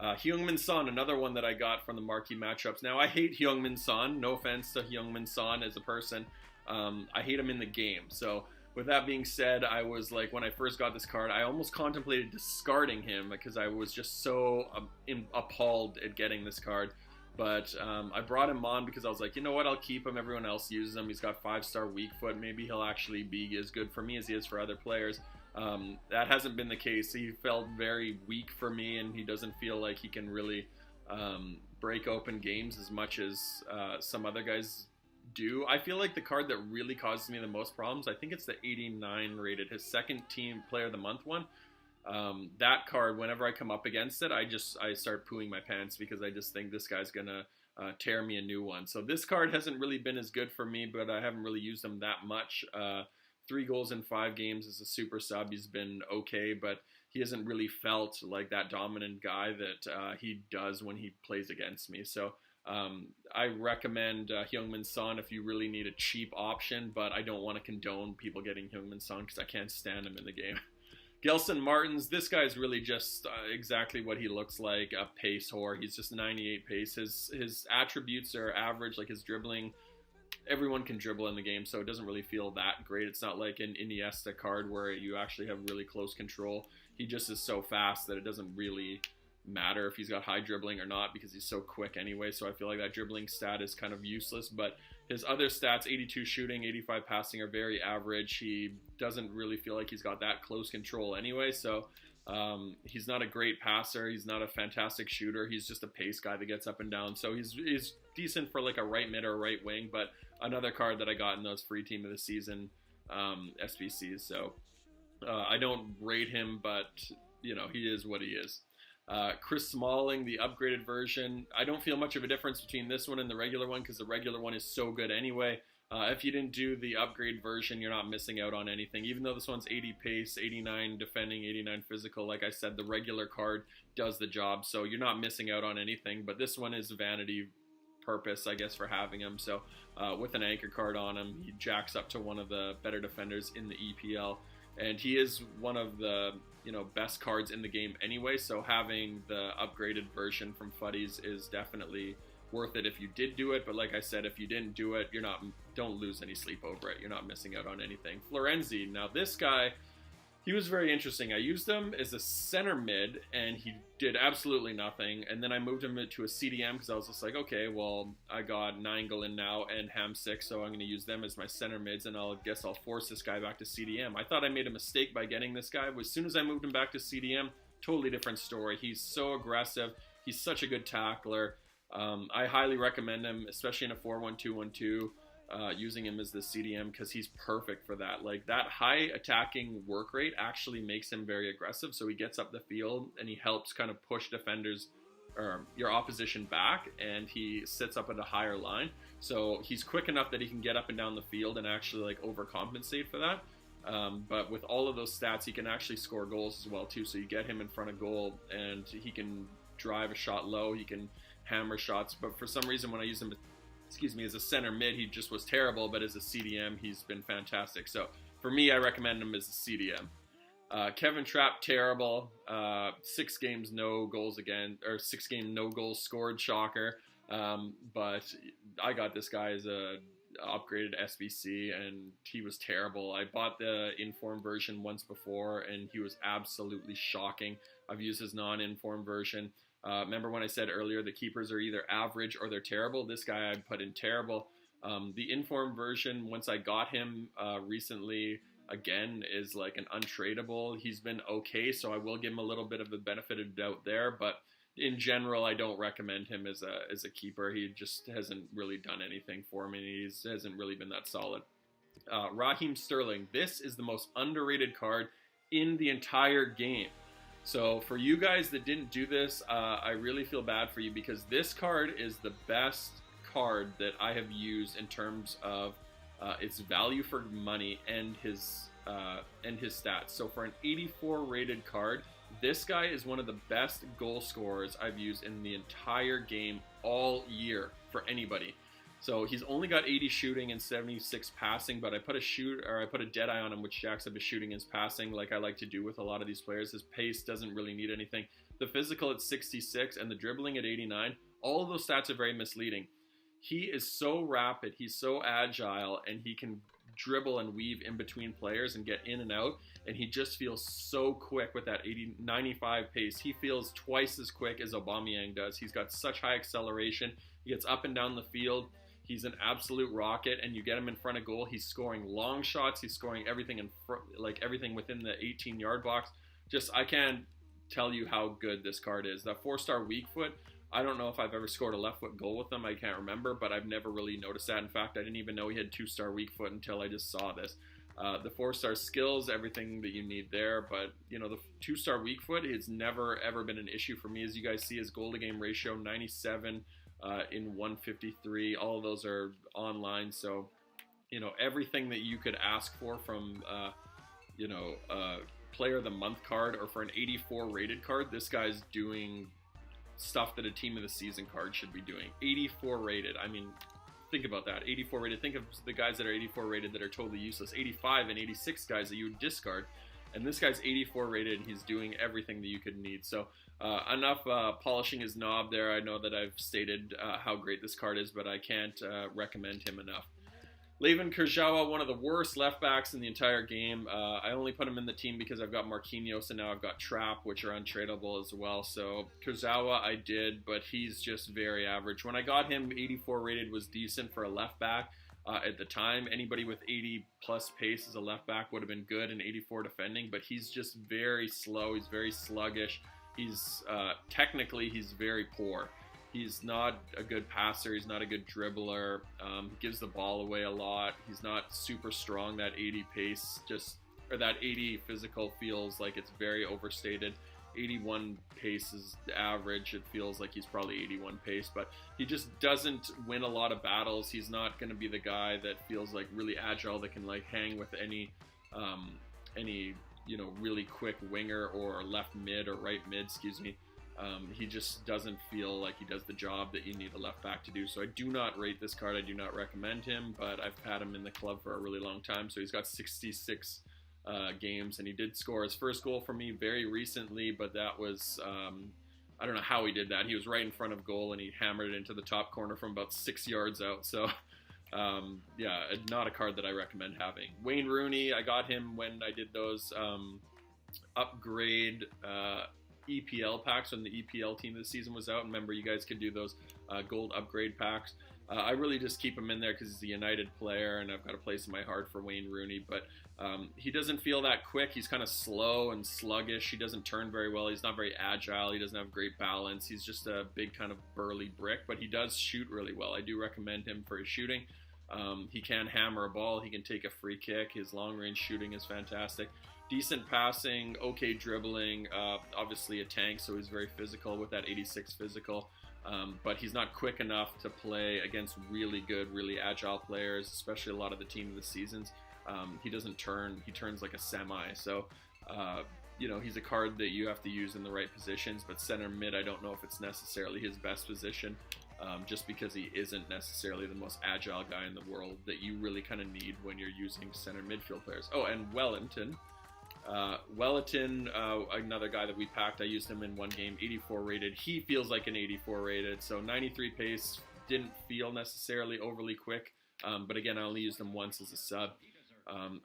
Heung-min Son, another one that I got from the marquee matchups. Now, I hate Heung-min Son. No offense to Heung-min Son as a person. I hate him in the game. So with that being said, I was like, when I first got this card, I almost contemplated discarding him because I was just so appalled at getting this card. But I brought him on because I was like, you know what, I'll keep him. Everyone else uses him. He's got 5-star weak foot. Maybe he'll actually be as good for me as he is for other players. That hasn't been the case. He felt very weak for me, and he doesn't feel like he can really break open games as much as some other guys do. I feel like the card that really causes me the most problems, I think it's the 89 rated, his second team player of the month one. That card, whenever I come up against it, I start pooing my pants because I just think this guy's gonna tear me a new one. So this card hasn't really been as good for me, but I haven't really used him that much. 3 goals in 5 games as a super sub. He's been okay, but he hasn't really felt like that dominant guy that he does when he plays against me. So I recommend Heung-min Son if you really need a cheap option, but I don't want to condone people getting Heung-min Son because I can't stand him in the game. Gelson Martins, this guy's really just exactly what he looks like, a pace whore. He's just 98 pace. His attributes are average, like his dribbling. Everyone can dribble in the game, so it doesn't really feel that great. It's not like an Iniesta card where you actually have really close control. He just is so fast that it doesn't really matter if he's got high dribbling or not because he's so quick anyway. So I feel like that dribbling stat is kind of useless, but his other stats, 82 shooting, 85 passing, are very average. He doesn't really feel like he's got that close control anyway, so he's not a great passer. He's not a fantastic shooter. He's just a pace guy that gets up and down. So he's decent for like a right mid or a right wing, but another card that I got in those free team of the season SBCs. So I don't rate him, but you know, he is what he is. Chris Smalling, the upgraded version. I don't feel much of a difference between this one and the regular one because the regular one is so good anyway. If you didn't do the upgrade version, you're not missing out on anything. Even though this one's 80 pace, 89 defending, 89 physical, like I said, the regular card does the job, so you're not missing out on anything. But this one is vanity purpose, I guess, for having him. So with an anchor card on him, he jacks up to one of the better defenders in the EPL. And he is one of the, you know, best cards in the game anyway, so having the upgraded version from Fuddies is definitely worth it if you did do it. But like I said, if you didn't do it, don't lose any sleep over it. You're not missing out on anything. Florenzi, now this guy, he was very interesting. I used him as a center mid, and he did absolutely nothing. And then I moved him to a CDM because I was just like, okay, well, I got Nainggolan now and Hamsik, so I'm going to use them as my center mids, and guess I'll force this guy back to CDM. I thought I made a mistake by getting this guy. As soon as I moved him back to CDM, totally different story. He's so aggressive. He's such a good tackler. I highly recommend him, especially in a 4-1-2-1-2. Using him as the CDM because he's perfect for that. Like, that high attacking work rate actually makes him very aggressive, so he gets up the field and he helps kind of push defenders or your opposition back, and he sits up at a higher line, so he's quick enough that he can get up and down the field and actually like overcompensate for that. But with all of those stats, he can actually score goals as well too, so you get him in front of goal and he can drive a shot low, he can hammer shots. But for some reason when I use him as a center mid, he just was terrible, but as a CDM, he's been fantastic. So for me, I recommend him as a CDM. Kevin Trapp, terrible. 6 games, no goals again, or 6 game, no goals scored, shocker. But I got this guy as a upgraded SBC, and he was terrible. I bought the inform version once before, and he was absolutely shocking. I've used his non-inform version. Remember when I said earlier the keepers are either average or they're terrible? This guy I put in terrible. The inform version, once I got him recently, again, is like an untradeable. He's been okay, so I will give him a little bit of the benefit of doubt there, but in general, I don't recommend him as a keeper. He just hasn't really done anything for me. He hasn't really been that solid. Raheem Sterling, this is the most underrated card in the entire game. So for you guys that didn't do this, I really feel bad for you because this card is the best card that I have used in terms of its value for money and his stats. So for an 84 rated card, this guy is one of the best goal scorers I've used in the entire game all year for anybody. So he's only got 80 shooting and 76 passing, but I put a dead eye on him, which jacks up his shooting and his passing, like I like to do with a lot of these players. His pace doesn't really need anything. The physical at 66 and the dribbling at 89, all of those stats are very misleading. He is so rapid, he's so agile, and he can dribble and weave in between players and get in and out, and he just feels so quick with that 95 pace. He feels twice as quick as Aubameyang does. He's got such high acceleration. He gets up and down the field. He's an absolute rocket, and you get him in front of goal. He's scoring long shots. He's scoring everything everything within the 18-yard box. Just, I can't tell you how good this card is. That 4-star weak foot, I don't know if I've ever scored a left foot goal with him. I can't remember, but I've never really noticed that. In fact, I didn't even know he had 2-star weak foot until I just saw this. The 4-star skills, everything that you need there, but you know, the 2-star weak foot, it's never ever been an issue for me. As you guys see, his goal to game ratio 97 in 153. All of those are online, so you know, everything that you could ask for from player of the month card or for an 84 rated card, this guy's doing stuff that a team of the season card should be doing. 84 rated. I mean, think about that. 84 rated. Think of the guys that are 84 rated that are totally useless. 85 and 86 guys that you would discard. And this guy's 84 rated, and he's doing everything that you could need. So enough polishing his knob there. I know that I've stated how great this card is, but I can't recommend him enough. Levin Kurzawa, one of the worst left backs in the entire game. I only put him in the team because I've got Marquinhos and now I've got Trapp, which are untradeable as well. So Kurzawa I did, but he's just very average. When I got him, 84 rated was decent for a left back. At the time, anybody with 80 plus pace as a left back would have been good, and 84 defending, but he's just very slow. He's very sluggish. He's technically he's very poor. He's not a good passer. He's not a good dribbler. He gives the ball away a lot. He's not super strong. That 80 pace or that 80 physical feels like it's very overstated. 81 pace is the average. It feels like he's probably 81 pace, but he just doesn't win a lot of battles. He's not going to be the guy that feels like really agile, that can like hang with any really quick winger or left mid or right mid, excuse me. He just doesn't feel like he does the job that you need a left back to do. So I do not rate this card. I do not recommend him, but I've had him in the club for a really long time. So he's got 66 games, and he did score his first goal for me very recently, but that was, I don't know how he did that. He was right in front of goal, and he hammered it into the top corner from about 6 yards out. So yeah, not a card that I recommend having. Wayne Rooney, I got him when I did those upgrade EPL packs when the EPL team of the season was out. Remember, you guys could do those gold upgrade packs. I really just keep him in there because he's a United player, and I've got a place in my heart for Wayne Rooney. But he doesn't feel that quick. He's kind of slow and sluggish. He doesn't turn very well. He's not very agile. He doesn't have great balance. He's just a big kind of burly brick, but he does shoot really well. I do recommend him for his shooting. He can hammer a ball. He can take a free kick. His long-range shooting is fantastic. Decent passing, okay dribbling, obviously a tank, so he's very physical with that 86 physical, but he's not quick enough to play against really good, really agile players, especially a lot of the team of the seasons. He doesn't turn, he turns like a semi, so he's a card that you have to use in the right positions, but center mid, I don't know if it's necessarily his best position, just because he isn't necessarily the most agile guy in the world that you really kind of need when you're using center midfield players. Oh, and Wellington, another guy that we packed, I used him in one game, 84 rated. He feels like an 84 rated, so 93 pace, didn't feel necessarily overly quick, but again, I only used him once as a sub.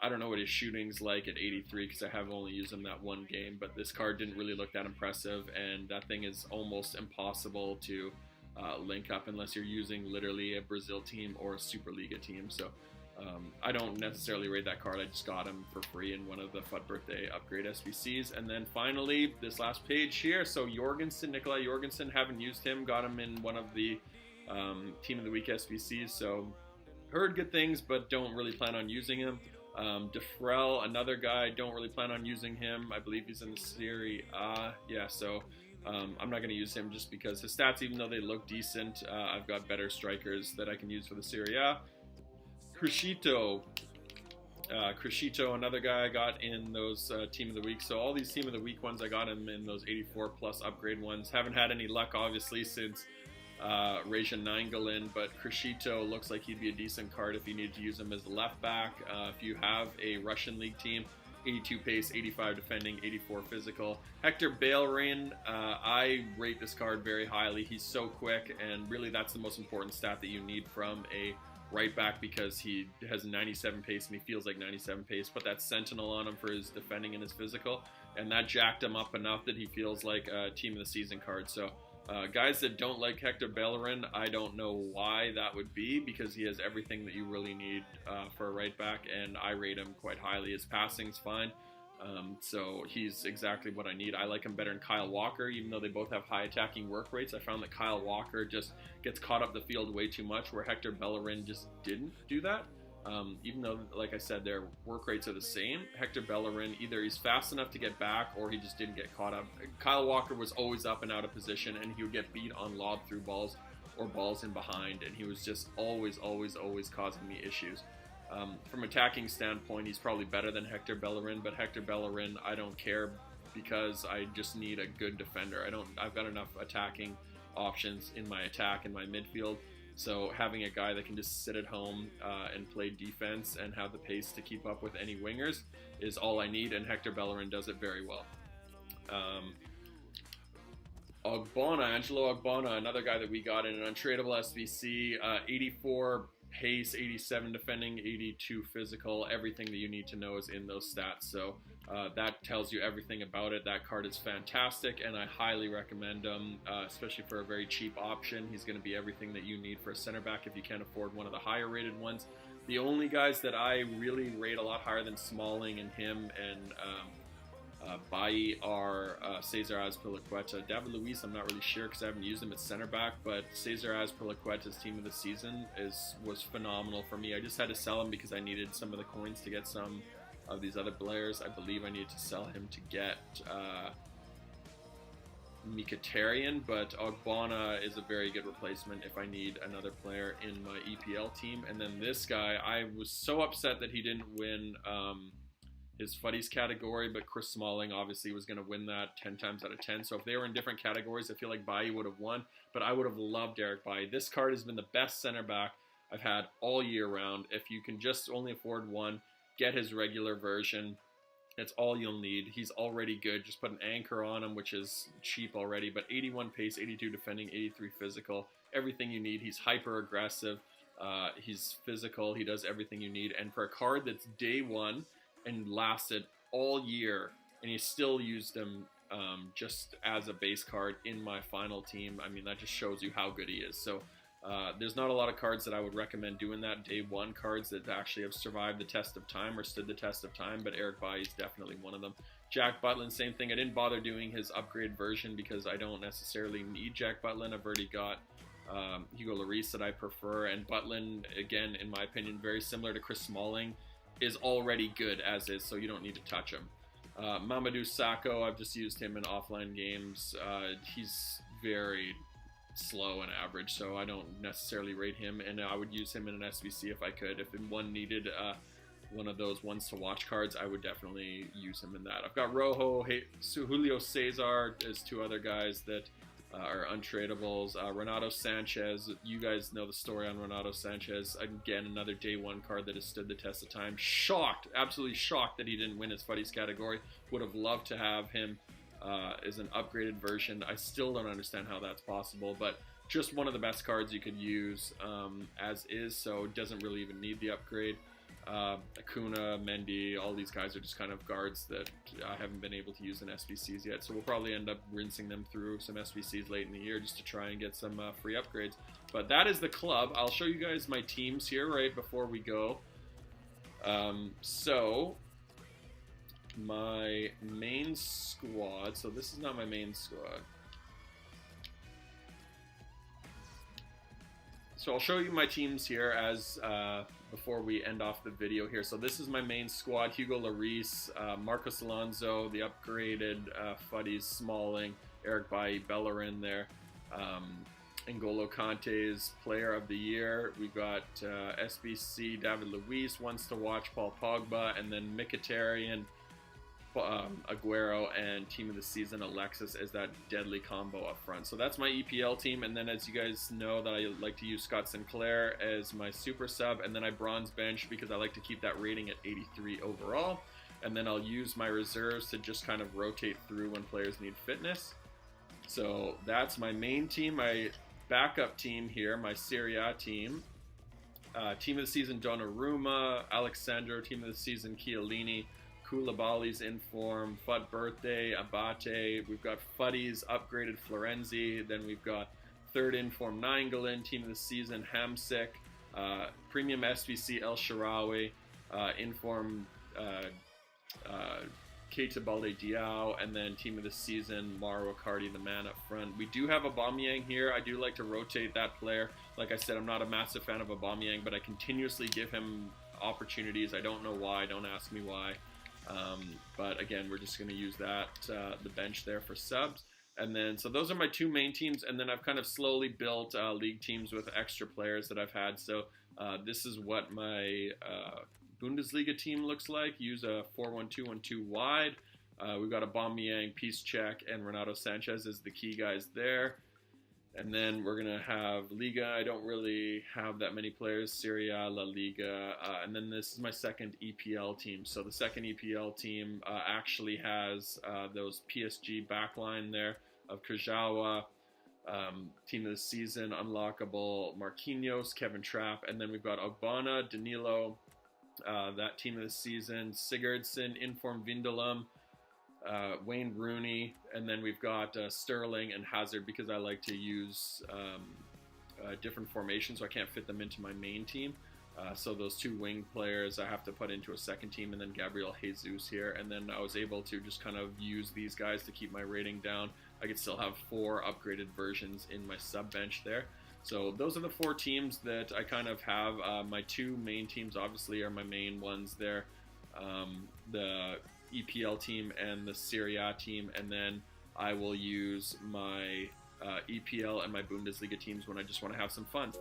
I don't know what his shooting's like at 83 because I have only used him that one game, but this card didn't really look that impressive, and that thing is almost impossible to link up unless you're using literally a Brazil team or a Superliga team. So I don't necessarily rate that card. I just got him for free in one of the FUT birthday upgrade SBCs. And then finally, this last page here. So Nikolai Jorgensen, haven't used him. Got him in one of the Team of the Week SBCs. So heard good things, but don't really plan on using him. Defrel, another guy, don't really plan on using him. I believe he's in the Serie A. Yeah, so I'm not going to use him just because his stats, even though they look decent, I've got better strikers that I can use for the Serie A. Crescito, another guy I got in those Team of the Week. So all these Team of the Week ones, I got him in those 84 plus upgrade ones. Haven't had any luck, obviously, since Rajan Nainggolan, but Crescito looks like he'd be a decent card if you need to use him as a left back. If you have a Russian league team, 82 pace, 85 defending, 84 physical. Hector Bellerin, I rate this card very highly. He's so quick, and really that's the most important stat that you need from a right back because he has 97 pace and he feels like 97 pace. Put that Sentinel on him for his defending and his physical, and that jacked him up enough that he feels like a Team of the Season card. So guys that don't like Hector Bellerin, I don't know why that would be, because he has everything that you really need for a right back, and I rate him quite highly. His passing's fine, so he's exactly what I need. I like him better than Kyle Walker, even though they both have high attacking work rates. I found that Kyle Walker just gets caught up the field way too much, where Hector Bellerin just didn't do that. Even though, like I said, their work rates are the same, Hector Bellerin, either he's fast enough to get back or he just didn't get caught up. Kyle Walker was always up and out of position, and he would get beat on lob through balls or balls in behind, and he was just always causing me issues. From attacking standpoint, he's probably better than Hector Bellerin, but Hector Bellerin, I don't care because I just need a good defender. I've got enough attacking options in my attack and my midfield. So having a guy that can just sit at home and play defense and have the pace to keep up with any wingers is all I need, and Hector Bellerin does it very well. Angelo Ogbonna, another guy that we got in an untradeable SBC, 84 pace, 87 defending, 82 physical. Everything that you need to know is in those stats. So that tells you everything about it. That card is fantastic, and I highly recommend him, especially for a very cheap option. He's going to be everything that you need for a center back if you can't afford one of the higher rated ones. The only guys that I really rate a lot higher than Smalling and him and Bailly are Cesar Azpilicueta. David Luiz, I'm not really sure because I haven't used him at center back, but Cesar Azpilicueta's team of the season was phenomenal for me. I just had to sell him because I needed some of the coins to get some of these other players. I believe I needed to sell him to get Mkhitaryan, but Ogbonna is a very good replacement if I need another player in my EPL team. And then this guy, I was so upset that he didn't win his Fuddies category, but Chris Smalling obviously was going to win that 10 times out of 10. So if they were in different categories, I feel like Bailly would have won, but I would have loved Eric Bailly. This card has been the best center back I've had all year round. If you can just only afford one, get his regular version. It's all you'll need. He's already good. Just put an anchor on him, which is cheap already, but 81 pace, 82 defending, 83 physical. Everything you need. He's hyper aggressive. He's physical. He does everything you need. And for a card that's day one and lasted all year, and you still used him just as a base card in my final team, I mean, that just shows you how good he is. So there's not a lot of cards that I would recommend doing that. Day one cards that actually have survived the test of time or stood the test of time, but Eric Bailly is definitely one of them. Jack Butland, same thing. I didn't bother doing his upgrade version because I don't necessarily need Jack Butland. I've already got Hugo Lloris that I prefer, and Butland, again, in my opinion, very similar to Chris Smalling, is already good as is, so you don't need to touch him. Mamadou Sakho, I've just used him in offline games. He's very slow and average, so I don't necessarily rate him, and I would use him in an SBC if I could. If one needed one of those ones to watch cards, I would definitely use him in that. I've got Rojo, Julio Cesar as two other guys that are untradables. Renato Sanchez, you guys know the story on Renato Sanchez. Again, another day one card that has stood the test of time. Shocked, absolutely shocked that he didn't win his Fuddies category. Would have loved to have him as an upgraded version. I still don't understand how that's possible, but just one of the best cards you could use as is, so it doesn't really even need the upgrade. Acuna, Mendy, all these guys are just kind of guards that I haven't been able to use in SBCs yet, so we'll probably end up rinsing them through some SBCs late in the year just to try and get some free upgrades. But that is the club. I'll show you guys my teams here right before we go. So my main squad, so this is not my main squad. So I'll show you my teams here as before we end off the video here. So this is my main squad: Hugo Lloris, Marcos Alonso, the upgraded Fuddies, Smalling, Eric Bailly, Bellerin there. N'Golo Kante's Player of the Year. We've got SBC David Luiz, Ones to Watch Paul Pogba, and then Mkhitaryan, Aguero, and Team of the Season Alexis as that deadly combo up front. So that's my EPL team, and then as you guys know that I like to use Scott Sinclair as my super sub, and then I bronze bench because I like to keep that rating at 83 overall, and then I'll use my reserves to just kind of rotate through when players need fitness. So that's my main team. My backup team here, my Serie A team. Team of the Season Donnarumma, Alexandro, Team of the Season Chiellini, Koulibaly's in form, Fud Birthday, Abate. We've got Fuddies upgraded Florenzi. Then we've got third in form Nainggolan, Team of the Season Hamsik, Premium SBC El Shaarawy, in form Keita Balde Diao, and then Team of the Season Mauro Icardi, the man up front. We do have Aubameyang here. I do like to rotate that player. Like I said, I'm not a massive fan of Aubameyang, but I continuously give him opportunities. I don't know why. Don't ask me why. But again, we're just going to use that, the bench there for subs. And then, so those are my two main teams. And then I've kind of slowly built league teams with extra players that I've had. So this is what my Bundesliga team looks like. Use a 4-1-2-1-2 wide. We've got Aubameyang, Piszczek, and Renato Sanchez as the key guys there. And then we're going to have Liga. I don't really have that many players. Serie A, La Liga. And then this is my second EPL team. So the second EPL team actually has those PSG backline there of Kurzawa, team of the season, unlockable Marquinhos, Kevin Trapp. And then we've got Ogbonna, Danilo, that team of the season, Sigurdsson, Inform Vindalam, Wayne Rooney, and then we've got Sterling and Hazard because I like to use different formations, so I can't fit them into my main team. So those two wing players I have to put into a second team, and then Gabriel Jesus here. And then I was able to just kind of use these guys to keep my rating down. I could still have 4 upgraded versions in my sub bench there. So those are the 4 teams that I kind of have. My 2 main teams obviously are my main ones there. The EPL team and the Serie A team, and then I will use my EPL and my Bundesliga teams when I just want to have some fun.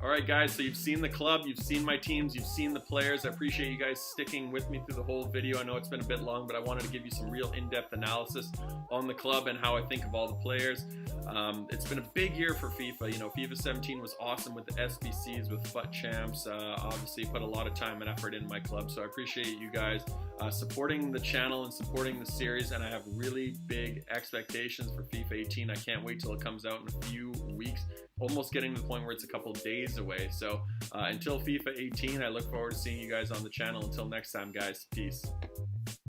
Alright guys, so you've seen the club, you've seen my teams, you've seen the players. I appreciate you guys sticking with me through the whole video. I know it's been a bit long, but I wanted to give you some real in-depth analysis on the club and how I think of all the players. It's been a big year for FIFA. You know, FIFA 17 was awesome with the SBCs, with FUT Champs. Obviously put a lot of time and effort in my club, so I appreciate you guys supporting the channel and supporting the series, and I have really big expectations for FIFA 18. I can't wait till it comes out in a few weeks, almost getting to the point where it's a couple days away. So until FIFA 18, I look forward to seeing you guys on the channel. Until next time, guys, peace.